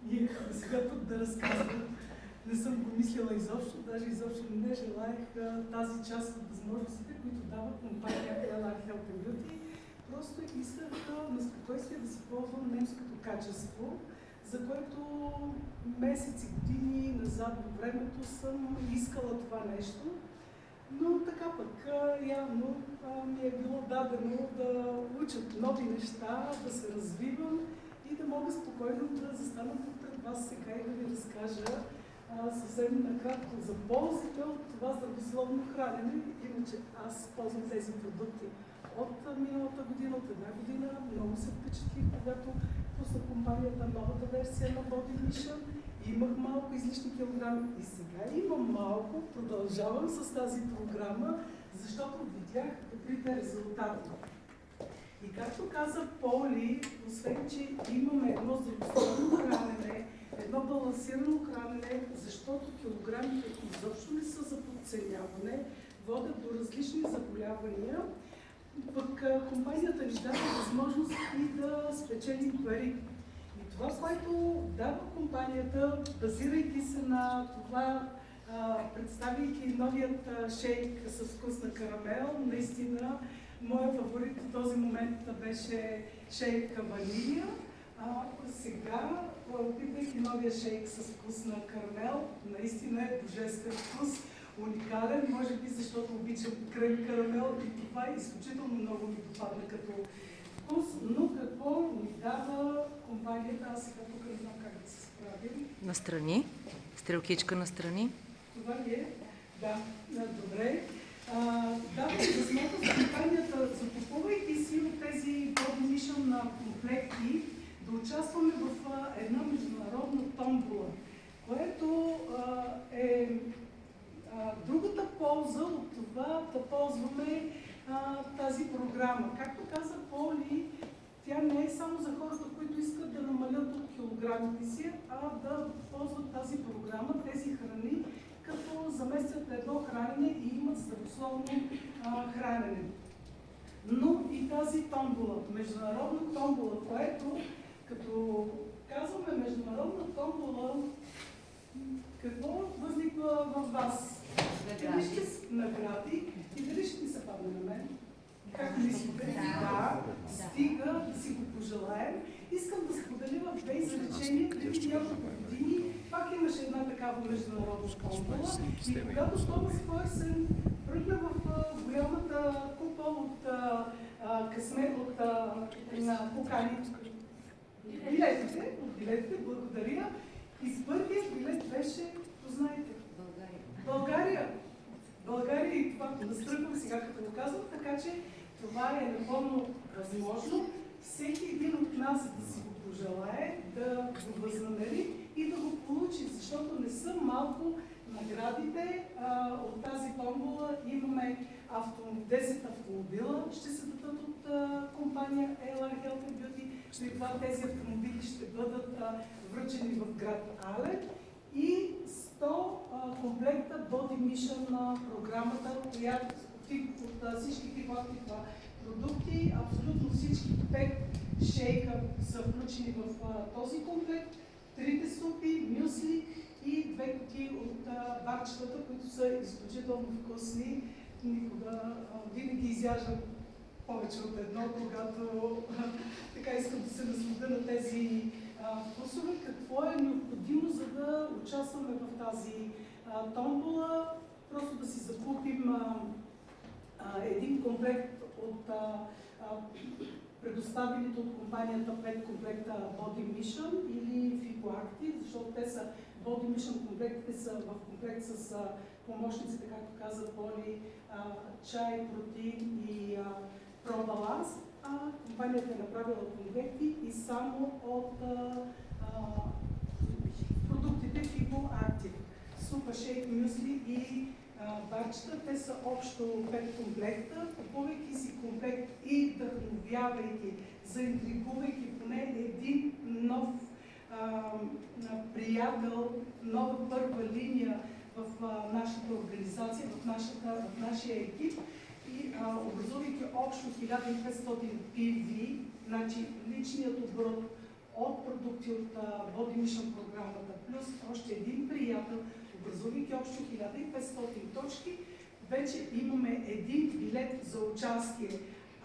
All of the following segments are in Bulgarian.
И сега тук да разказвам, не съм го мислила изобщо, даже изобщо не желаях тази част от възможностите, които дава компания LR Health and Beauty. Просто исках на спокойствие да си ползвам немското качество, за което месеци, години назад във времето съм искала това нещо. Но така пък явно ми е било дадено да уча нови неща, да се развивам и да мога спокойно да застана пред вас сега и да ви разкажа съвсем накратко за ползите от това здравословно хранене. Иначе аз ползвам тези продукти от миналата година, от една година. Много се впечатлих, когато пусна компанията новата версия на Body Mission. Имах малко излишни килограми и сега имам малко. Продължавам с тази програма, защото видях добрите резултати. И както каза Поли, освен че имаме едно здравословно хранене, едно балансирано хранене, защото килограмите изобщо не са за подценяване, водят до различни заболявания, пък компанията ни дава възможност и да спечелим пари. И това, което дава компанията, базирайки се на това, представяйки новият шейк с вкус на карамел, наистина моят фаворит в този момент беше шейк ванилия. Сега, опитвайки новия шейк с вкус на карамел, наистина е божествен вкус, уникален, може би защото обичам крем карамел и това изключително много ми допадна като вкус, но какво ни дава компанията, аз сега тук не знам как да се справим. Настрани, стрелкичка настрани. Това ли е? Да, добре. Дава възможност компанията, закупувайки си от тези Body Mission на комплекти, да участваме в една международна томбола, което е другата полза от това да ползваме тази програма. Както каза Поли, тя не е само за хората, които искат да намалят от килограмите си, а да ползват тази програма, тези храни, като заместят едно хранене и имат здравословно хранене. Но и тази томбола, международна томбола, което като казваме международна томбола, какво възниква в вас? Награди. И дали ще ми се падне на мен? Как мислите? Да, стига да си го пожелаем. Искам да споделя в две изречения, преди няколко години пак имаше една такава международна томбола. И когато Томас Фойсен пръгна в голямата купа от късмет, на покани билетите, благодаря. И първият билет беше, познайте, България и това настръгвам сега, като го казвам, така че това е напълно възможно. Всеки един от нас да си го пожелае, да го възнамери и да го получи, защото не са малко наградите. От тази томбола имаме 10 автомобила, ще се дадат от компания LR Health and Beauty. При това тези автомобили ще бъдат връчени в град Алет и 100 комплекта Body Mission на програмата, която от всички типа продукти, абсолютно всички 5 шейка са включени в този комплект, 3 супи, мюсли и 2 кутии от барчетата, които са изключително вкусни. Никога винаги изяждам повече от едно, когато така искам да се насладя на тези вкусове. Какво е необходимо, за да участваме в тази томбола? Просто да си закупим един комплект от предоставените от компанията 5 комплекта Body Mission или FicoActive, защото те са Body Mission комплектите са в комплект с помощниците, както каза Поли, чай, протеин и пробаланс, компанията е направила комплекти и само от продуктите FicoActive. Супа, шейк, мюсли и барчета. Те са общо 5 комплекта. Купувайки си комплект и вдъхновявайки, заинтригувайки поне един нов приятел, нова първа линия в нашата организация, в нашия екип и образувайки общо 1500 PV, значи личният оборот от продукти от Body Mission програмата, плюс още един приятел, образувайки общо 1500 точки, вече имаме един билет за участие.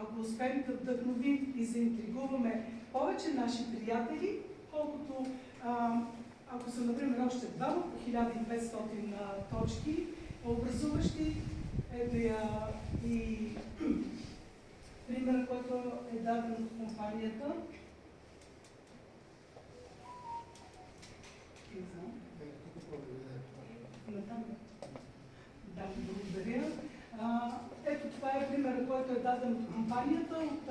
Ако успеем да вдъхновим и заинтригуваме повече наши приятели, колкото ако са, например, още двама по 1500 точки, образуващи, ето и пример, който е даден от компанията. Да, благодаря. Ето това е пример, който е даден от компанията. От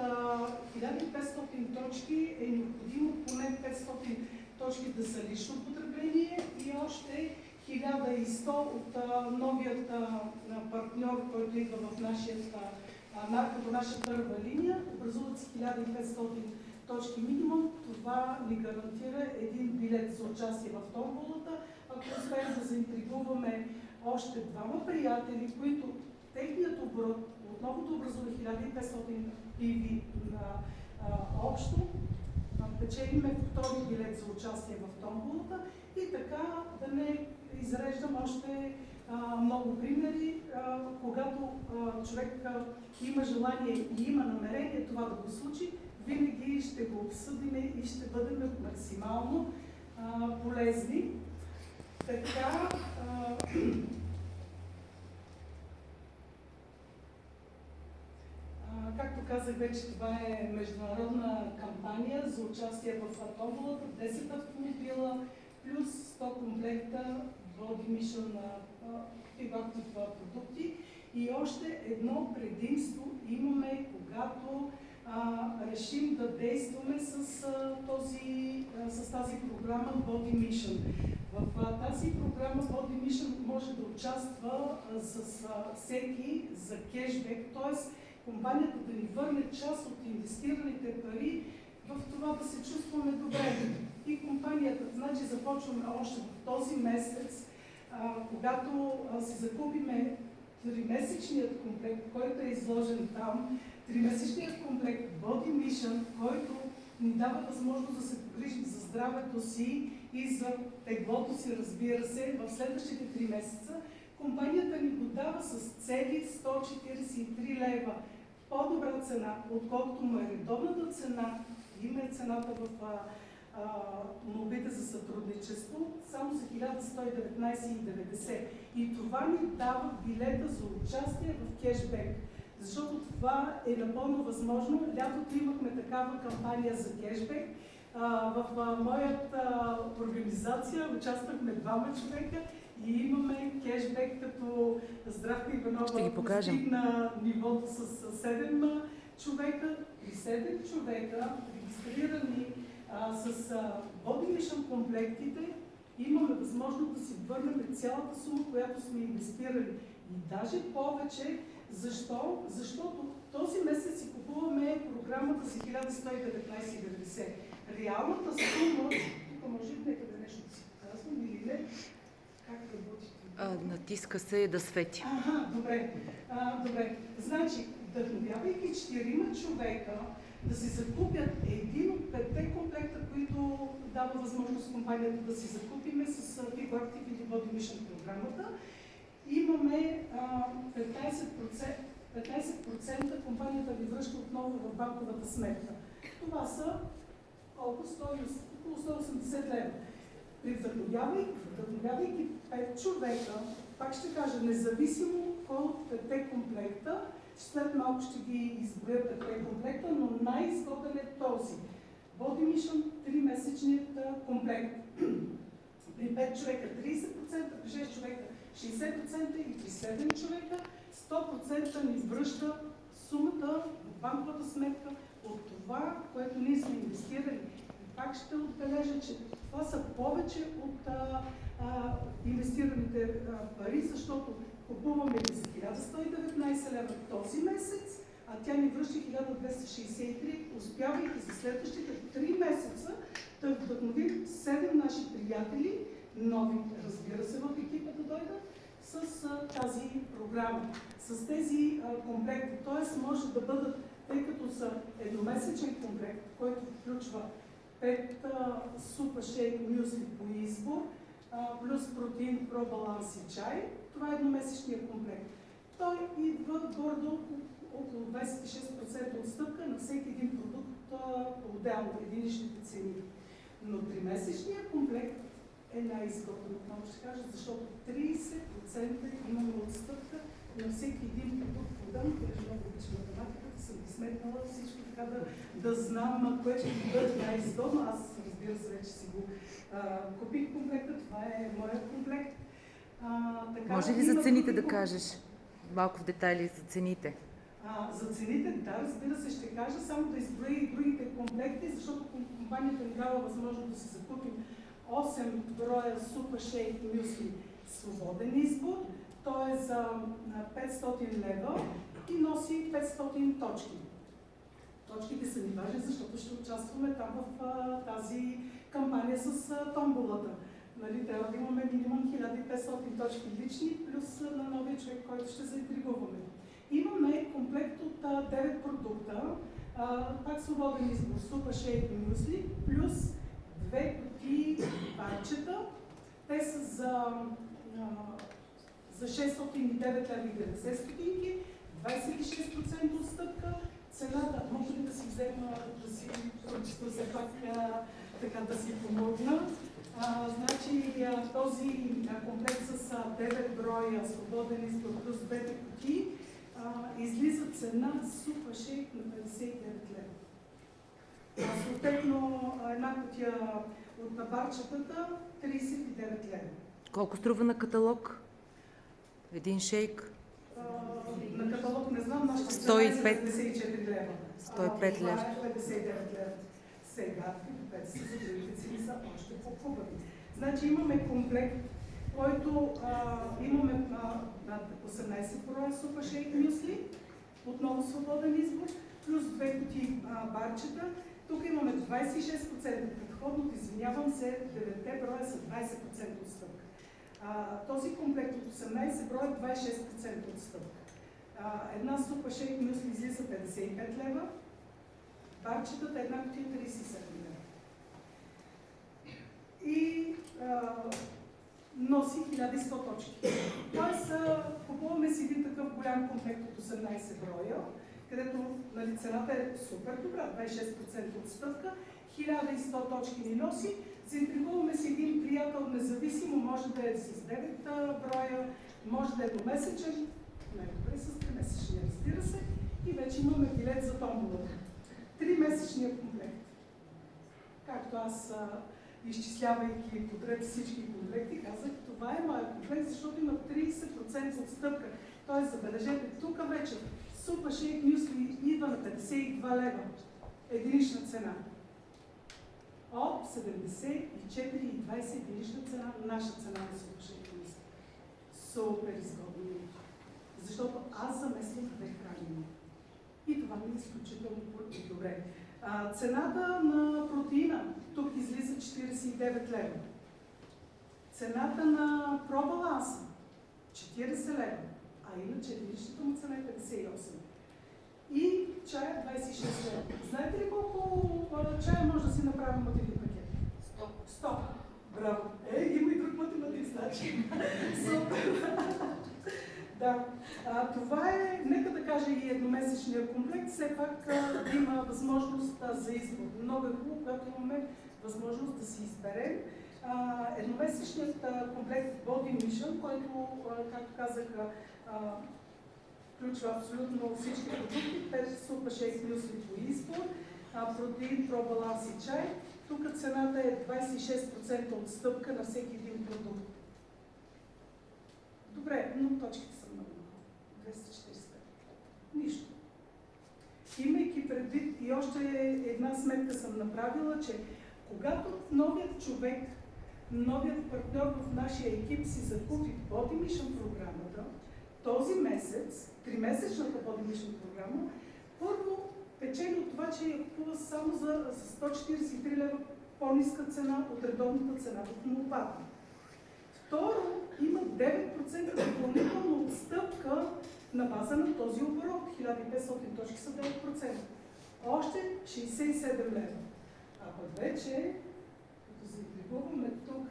1500 точки е необходимо поне 500 точки да са лично потребление и още 1100 от новият партньор, който идва в като наша първа линия. Образуват се 1500 точки минимум. Това ни гарантира един билет за участие в томболата. Ако успеем да заинтригуваме още двама приятели, които техният оборот отново да образува 1500 PV общо, печелиме втори билет за участие в томболата и така да не изреждам още много примери, когато човек има желание и има намерение това да го случи, винаги ще го обсъдим и ще бъдем максимално полезни. Така, както казах вече, това е международна кампания за участие в томболата, 10 автомобила плюс 100 комплекта Body Mission фигурни продукти. И още едно предимство имаме, когато решим да действаме с тази програма Body Mission. В тази програма Body Mission може да участва с всеки за кешбек, т.е. компанията да ни върне част от инвестираните пари в това да се чувстваме добре. И компанията, значи започваме още в този месец, когато си закупиме 3-месечният комплект, който е изложен там, 3-месечният комплект Body Mission, който ни дава възможност да се погрижим за здравето си и за теглото си, разбира се, в следващите 3 месеца, компанията ни го дава с цели 143 лева. По-добра цена, отколкото му е редовната цена, има е цената в молбите за сътрудничество, само за 1119,90. И това ни дава билета за участие в кешбек. Защото това е напълно възможно. Лятото имахме такава кампания за кешбек. В моята организация участвахме 2 човека и имаме кешбек, като Здравка Иванова постигна нивото с 7 човека. И 7 човека, регистрирани с Body Mission комплектите, имаме възможност да си върнем цялата сума, която сме инвестирали. И даже повече. Защо? Защото този месец си купуваме програмата за 1119,90. Реалната сума, тук може би някъде нещо да си показвам или не, как работи? Натиска се да свети. Добре. Значи, вдъхновявайки 4 човека да си закупят един от 5 комплекта, които дава възможност компанията да си закупиме с FIGO-Active или Body Mission програмата, имаме 15% компанията ви връща отново в банковата сметка. Това са около 180 лева. Вдъхновявайки 5 човека, пак ще кажа, независимо кой от 5 комплекта, след малко ще ги изброя 5 комплекта, но най-изгоден е този. Body Mission 3-месечният комплект. При 5 човека 30%, при 6 човека 60% и при 7 човека 100% ни връща сумата в банковата сметка от това, което ние сме инвестирали. И пак ще отбележа, че това са повече от инвестираните пари, защото купуваме за 1119 лева този месец, а тя ни връща 1263, успявайки за следващите 3 месеца да вдъхновим 7 наши приятели, нови, разбира се, в екипа да дойдат, с тази програма, с тези комплекти. Т.е. може да бъдат, тъй като са едномесечен комплект, който включва 5 супа шейк мюсли по избор, плюс протеин, пробаланс и чай. Това е едномесечният комплект. Той идва гордо около 26% отстъпка на всеки един продукт по-отделно, единичните цени. Но 3-месечният комплект е най-изгоден, отново ще кажа, защото 30% имаме отстъпка на всеки един продукт по-отделно, понеже много обичам математиката, съм ги сметнала всичко така да знам кое ще ми бъде най-изгодно. Аз, разбира се, вече си го купих комплекта, това е моят комплект. Може ли за цените да кажеш малко в детайли за цените? За цените, да, разбира се, ще кажа, само да изброя и другите комплекти, защото компанията ни дава възможност да си закупим 8 броя супа шейк мюсли свободен избор. Той е за 500 лева и носи 500 точки. Точките са ни важни, защото ще участваме там в тази кампания с томболата. Нали, трябва да имаме минимум 1500 точки лични, плюс на новия човек, който ще заинтригуваме. Имаме комплект от 9 продукта, пак свободен избор, супа шейк и мюсли, плюс 2 кутии парчета. Те са за 609,90 стотинки, 26% отстъпка. Цената, може ли да си взема, да си прочита все пак така да си помогна. Значи този комплект с 9 броя свободен избор плюс 2 кутии излиза цена супа шейк на 59 лева. Съответно една кутия от набарчетата 39 лева. Колко струва на каталог? Един шейк? На каталог не знам, нашата 105 лева. 105 лева. 59 лева. Сега са за другите цени са още по-хубави. Значи имаме комплект, който имаме 18 броя супа шейк мюсли, отново свободен избор, плюс 2 кутии барчета. Тук имаме 26%, предходно, извинявам се, 9 броя са 20% отстъпка. Този комплект от 18 броя 26% отстъпка. Една супа шейк мюсли излиза 55 лева, барчетата една кутия 37 лева. И носи 1100 точки. Тоест, купуваме си един такъв голям комплект от 18 броя, където нали, цената е супер добра, 26% отстъпка, 1100 точки ни носи. Заинтригуваме си един приятел независимо, може да е с 9 броя, може да е двумесечен, най-добре с 3-месечния, разбира се, и вече имаме билет за томболата. 3-месечния комплект. Както аз, изчислявайки подред всички комплекти, казах, това е моят комплект, защото има 30% отстъпка. Тоест, забележете, тук вече супа шейк мюсли идва на 52 лева. Единична цена. От 74,20 единична цена, наша цена на супа шейк мюсли. Супер изгодно. Защото аз замесвам две хранения. И това ми е изключително добре. Цената на протеина тук излиза 49 лева. Цената на пробаланса 40 лева, а иначе единичната му цена е 58. И чая 26 лева. Знаете ли колко чая може да си направим от един пакет? 100. Браво! Има и друг математик, значи. Супер! Да. Това е, нека да кажа и едномесечния комплект, все пак да има възможност за избор. Много е хубаво, когато имаме възможност да си изберем. Едномесечният комплект Body Mission, който, както казах, включва абсолютно всички продукти, 5 супа шейк мюсли по избор, протеин, пробаланс и чай. Тук цената е 26% отстъпка на всеки един продукт. Добре, но точките са много. 245. Нищо. Имайки предвид и още една сметка съм направила, че когато новият човек, новият партньор в нашия екип си закупи Body Mission програмата, този месец, 3-месечната Body Mission програма, първо печели от това, че я купува само за 143 лева по-ниска цена от редовната цена в молбата. Второ, има 9% допълнителна отстъпка на база на този оборот. 1500 точки са 9%. Още 67 лева. А пък вече, като се интригуваме тук,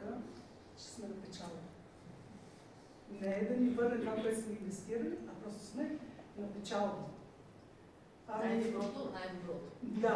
ще сме на печалба. Не е да ни върне това, което сме инвестирали, а просто сме на печалба. Най-доброто, най-доброто. Да.